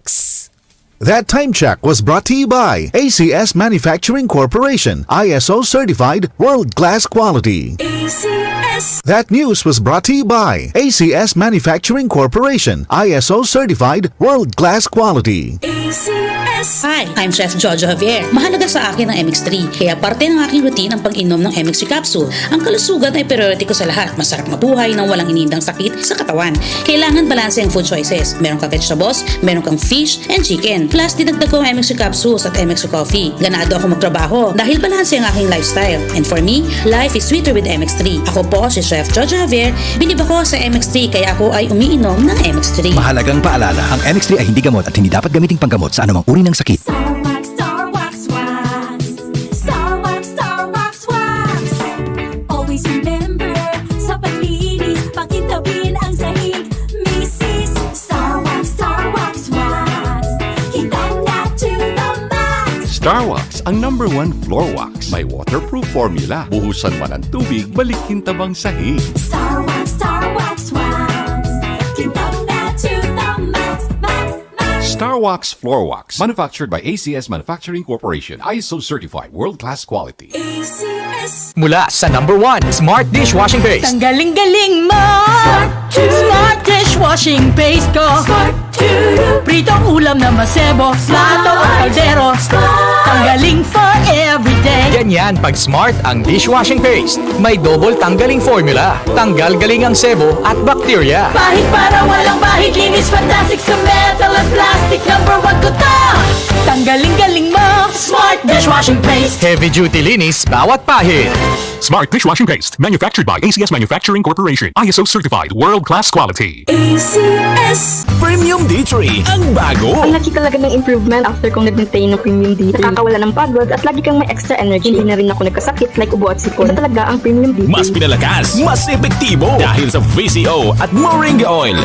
X. That time check was brought to you by ACS Manufacturing Corporation, ISO certified world-class quality. ACS. That news was brought to you by ACS Manufacturing Corporation, ISO certified world-class quality. ACS. Hi, I'm Chef Jojo Javier. Mahalaga sa akin ang MX3, kaya parte ng aking routine ang pag-inom ng MX3 capsule. Ang kalusugan ay priority ko sa lahat. Masarap mabuhay nang walang inindang sakit sa katawan. Kailangan balanse ang food choices. Meron kang vegetables, meron kang fish and chicken. Plus, dinagdag ko ang MX3 capsules at MX3 coffee. Ganado ako magtrabaho dahil balanse ang aking lifestyle. And for me, life is sweeter with MX3. Ako po si Chef Jojo Javier. Bilib ako sa MX3 kaya ako ay umiinom ng MX3. Mahalagang paalala, ang MX3 ay hindi gamot at hindi dapat gamiting panggamot sa anumang uri ng sakit. Starwax, Starwax, wax. Starwax, Starwax, wax. Always remember, sa paglinis, pakintabin ang sahig. Mrs. Starwax, Starwax, wax. Kitang na to the max. Starwax, ang #1 floor wax. May waterproof formula. Buhusan man ang tubig, balikin tabang sahig. Starwax, Starwax, wax. Kitang na to the max, max, max. Starwax Floor Wax. Manufactured by ACS Manufacturing Corporation. ISO certified world-class quality. ACS. Mula sa #1 Smart Dishwashing Paste. Ang galing-galing mo! Smart dishwashing paste ko! Pritong ulam na masebo, plato o kaldero. Tanggaling for everyday. Ganyan pag Smart ang dishwashing paste. May double tanggaling formula. Tanggal galing ang sebo at bakterya. Bahid para walang bahid, linis fantastic sa metal at plastic. #1 ko to! Tanggaling-galing mo! Smart dishwashing paste. Heavy duty linis bawat pahid. Smart Dishwashing Paste, manufactured by ACS Manufacturing Corporation. ISO certified world-class quality. ACS. Premium D3 ang bago. Ang laki talaga ng improvement after kong nag-maintain ng Premium D3. Nakakawala ng pagod at lagi kang may extra energy. Hindi na rin ako nagkasakit like ubo at sipon. Ito talaga ang Premium D3. Mas pinalakas, mas epektibo dahil sa VCO at Moringa Oil.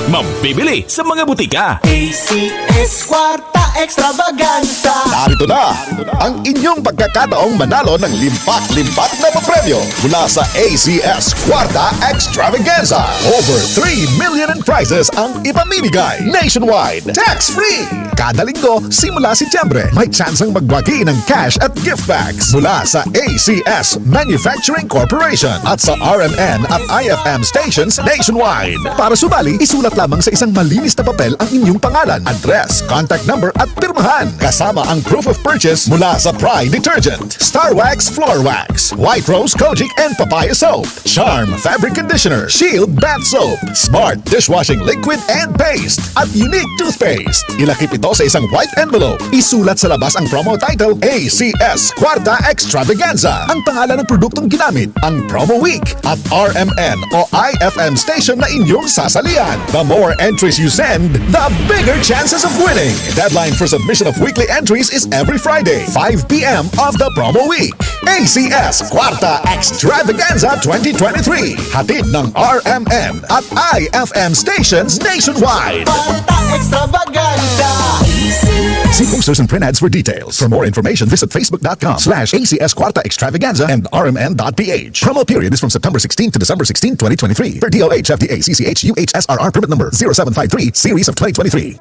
Mabibili sa mga butika. ACS Kwarta Extravaganza. Narito na ang inyong pagkakataong manalo ng limpak-limpak na papremyo mula sa ACS Kwarta Extravaganza. Over 3 million in prizes ang ipamimigay nationwide. Tax-free! Kada linggo, simula Setyembre, may tsansang magwagi ng cash at gift bags mula sa ACS Manufacturing Corporation at sa RMN at IFM stations nationwide. Para sumali, isulat lamang sa isang malinis na papel ang inyong pangalan, address, contact number at pirmahan. Kasama ang proof of purchase mula sa Pride Detergent, Starwax Floor Wax, White Rose Kojic and Papaya Soap, Charm Fabric Conditioner, Shield Bath Soap, Smart Dishwashing Liquid and Paste, at Unique Toothpaste. Ilakip ito sa isang white envelope. Isulat sa labas ang promo title ACS Kwarta Extravaganza, ang pangalan ng produktong ginamit, ang promo week, at RMN o IFM station na inyong sasalian. The more entries you send, the bigger chances of winning. Deadline for submission of weekly entries is every Friday, 5 p.m. of the promo week. ACS Kwarta Extravaganza 2023. Hatid ng RMN at IFM stations nationwide. Kwarta Extravaganza. See posters and print ads for details. For more information, visit facebook.com/ACS Kwarta Extravaganza and rmn.ph. Promo period is from September 16 to December 16, 2023. For DOH, FDA, CCH, UHSRR permit number 0753, series of 2023.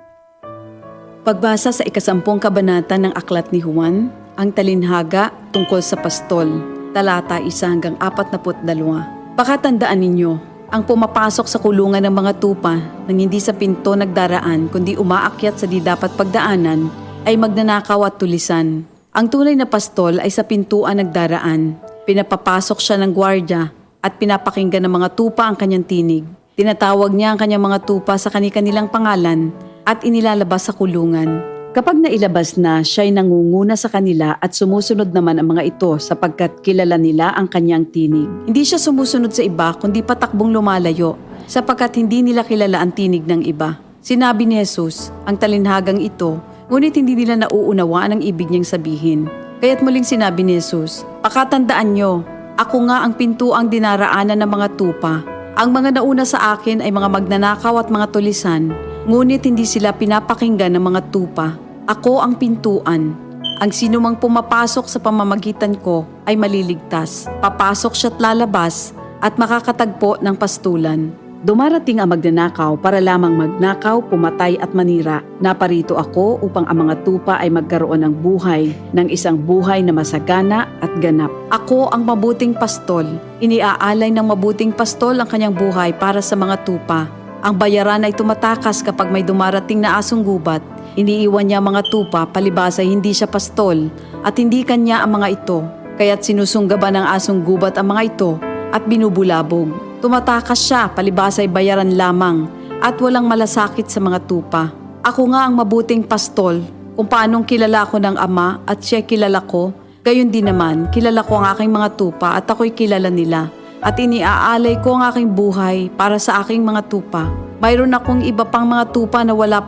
Pagbasa sa 10 kabanata ng Aklat ni Juan, ang talinhaga tungkol sa pastol, talata 1 hanggang 42. Pakatandaan ninyo, ang pumapasok sa kulungan ng mga tupa nang hindi sa pinto nagdaraan kundi umaakyat sa di dapat pagdaanan ay magnanakaw at tulisan. Ang tunay na pastol ay sa pintuan nagdaraan. Pinapapasok siya ng gwardya at pinapakinggan ng mga tupa ang kanyang tinig. Tinatawag niya ang kanyang mga tupa sa kani-kanilang pangalan at inilalabas sa kulungan. Kapag nailabas na, siya'y nangunguna sa kanila at sumusunod naman ang mga ito sapagkat kilala nila ang kanyang tinig. Hindi siya sumusunod sa iba kundi patakbong lumalayo sapagkat hindi nila kilala ang tinig ng iba. Sinabi ni Jesus, ang talinhagang ito, ngunit hindi nila nauunawaan ang ibig niyang sabihin. Kaya't muling sinabi ni Jesus, pakatandaan nyo, ako nga ang pintuang dinaraanan ng mga tupa. Ang mga nauna sa akin ay mga magnanakaw at mga tulisan, ngunit hindi sila pinapakinggan ng mga tupa. Ako ang pintuan. Ang sinumang pumapasok sa pamamagitan ko ay maliligtas. Papasok siya't lalabas at makakatagpo ng pastulan. Dumarating ang magnanakaw para lamang magnakaw, pumatay at manira. Naparito ako upang ang mga tupa ay magkaroon ng buhay, ng isang buhay na masagana at ganap. Ako ang mabuting pastol. Iniaalay ng mabuting pastol ang kanyang buhay para sa mga tupa. Ang bayaran ay tumatakas kapag may dumarating na asong gubat. Iniiwan niya ang mga tupa palibhas ay hindi siya pastol at hindi kanya ang mga ito. Kaya't sinusunggaban ng asong gubat ang mga ito at binubulabog. Tumatakas siya palibhas ay bayaran lamang at walang malasakit sa mga tupa. Ako nga ang mabuting pastol. Kung paanong kilala ko ng Ama at siya kilala ko, gayon din naman kilala ko ang aking mga tupa at ako'y kilala nila. At iniaalay ko ang aking buhay para sa aking mga tupa. Mayroon akong iba pang mga tupa na wala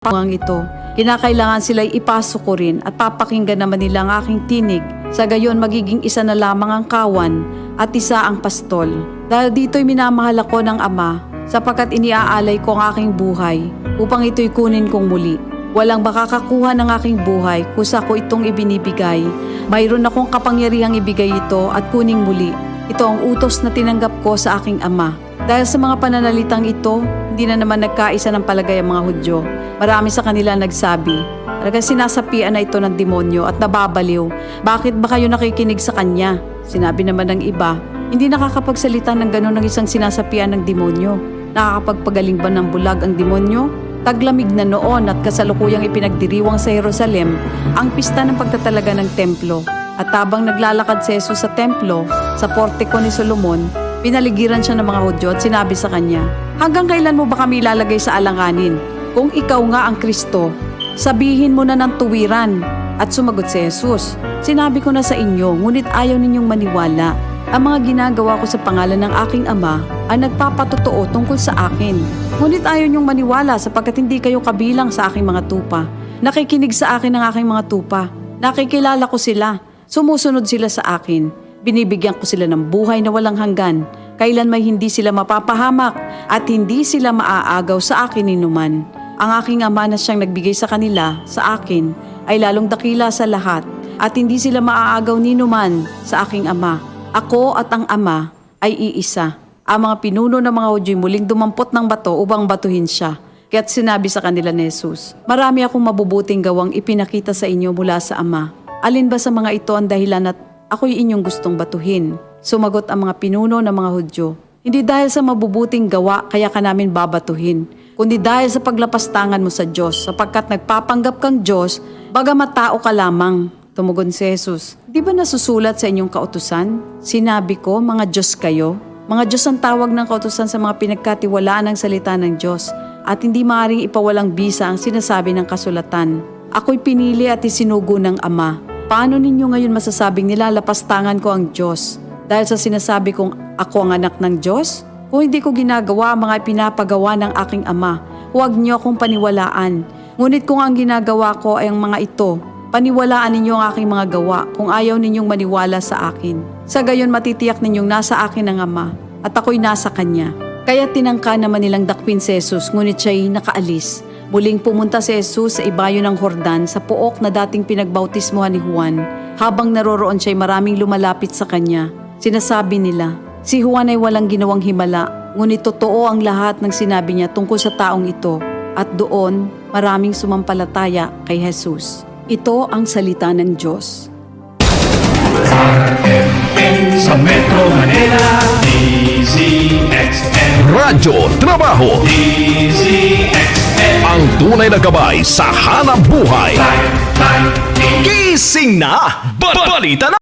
pang ito. Kinakailangan sila'y ipasok ko rin at papakinggan naman nila ang aking tinig. Sa gayon magiging isa na lamang ang kawan at isa ang pastol. Dahil dito'y minamahal ako ng Ama sapagkat iniaalay ko ang aking buhay upang ito'y kunin kong muli. Walang makakakuha ng aking buhay kusa ko itong ibinibigay. Mayroon akong kapangyarihang ibigay ito at kuning muli. Ito ang utos na tinanggap ko sa aking Ama. Dahil sa mga pananalitang ito, hindi na naman nagkaisa ng palagay ang mga Hudyo. Marami sa kanila nagsabi, talagang sinasapian na ito ng demonyo at nababaliw. Bakit ba kayo nakikinig sa kanya? Sinabi naman ng iba, hindi nakakapagsalita ng gano'n ng isang sinasapian ng demonyo. Nakakapagpagaling ba ng bulag ang demonyo? Taglamig na noon at kasalukuyang ipinagdiriwang sa Jerusalem ang pista ng pagtatalaga ng templo. At habang naglalakad si Jesus sa templo, sa portiko ni Solomon, pinaligiran siya ng mga Hudyo at sinabi sa kanya, hanggang kailan mo ba kami ilalagay sa alanganin? Kung ikaw nga ang Kristo, sabihin mo na ng tuwiran. At sumagot si Jesus, sinabi ko na sa inyo, ngunit ayaw ninyong maniwala. Ang mga ginagawa ko sa pangalan ng aking Ama ay nagpapatotoo tungkol sa akin. Ngunit ayaw ninyong maniwala sapagkat hindi kayo kabilang sa aking mga tupa. Nakikinig sa akin ang aking mga tupa. Nakikilala ko sila. Sumusunod sila sa akin. Binibigyan ko sila ng buhay na walang hanggan. Kailan may hindi sila mapapahamak at hindi sila maaagaw sa akin ninuman. Ang aking Ama na siyang nagbigay sa kanila, sa akin, ay lalong dakila sa lahat at hindi sila maaagaw ninuman sa aking Ama. Ako at ang Ama ay iisa. Ang mga pinuno ng mga Hudyo'y muling dumampot ng bato upang batuhin siya. Kaya't sinabi sa kanila ni Jesus, marami akong mabubuting gawang ipinakita sa inyo mula sa Ama. Alin ba sa mga ito ang dahilan at ako'y inyong gustong batuhin? Sumagot ang mga pinuno ng mga Hudyo, hindi dahil sa mabubuting gawa kaya ka namin babatuhin, kundi dahil sa paglapastangan mo sa Diyos, sapagkat nagpapanggap kang Diyos, bagamat tao ka lamang. Tumugon si Jesus, di ba nasusulat sa inyong kautusan? Sinabi ko, mga Diyos kayo. Mga Diyos ang tawag ng kautusan sa mga pinagkatiwalaan ng salita ng Diyos, at hindi maaaring ipawalang bisa ang sinasabi ng kasulatan. Ako'y pinili at isinugo ng Ama. Paano ninyo ngayon masasabing nilalapastangan ko ang Diyos? Dahil sa sinasabi kong ako ang anak ng Diyos? Kung hindi ko ginagawa ang mga pinapagawa ng aking Ama, huwag niyo akong paniwalaan. Ngunit kung ang ginagawa ko ay ang mga ito, paniwalaan ninyo ang aking mga gawa kung ayaw ninyong maniwala sa akin. Sa gayon matitiyak ninyong nasa akin ang Ama at ako'y nasa Kanya. Kaya tinangka naman nilang dakwin si Jesus ngunit siya'y nakaalis. Muling pumunta si Jesus sa ibayo ng Jordan sa pook na dating pinagbautismohan ni Juan. Habang naroroon siya'y maraming lumalapit sa kanya. Sinasabi nila, si Juan ay walang ginawang himala, ngunit totoo ang lahat ng sinabi niya tungkol sa taong ito. At doon, maraming sumampalataya kay Jesus. Ito ang salita ng Diyos. Sa Metro Manila, DZXN Radyo Trabaho, DZXN ang tunay na gabay sa hanap buhay. Gising na! Balita na!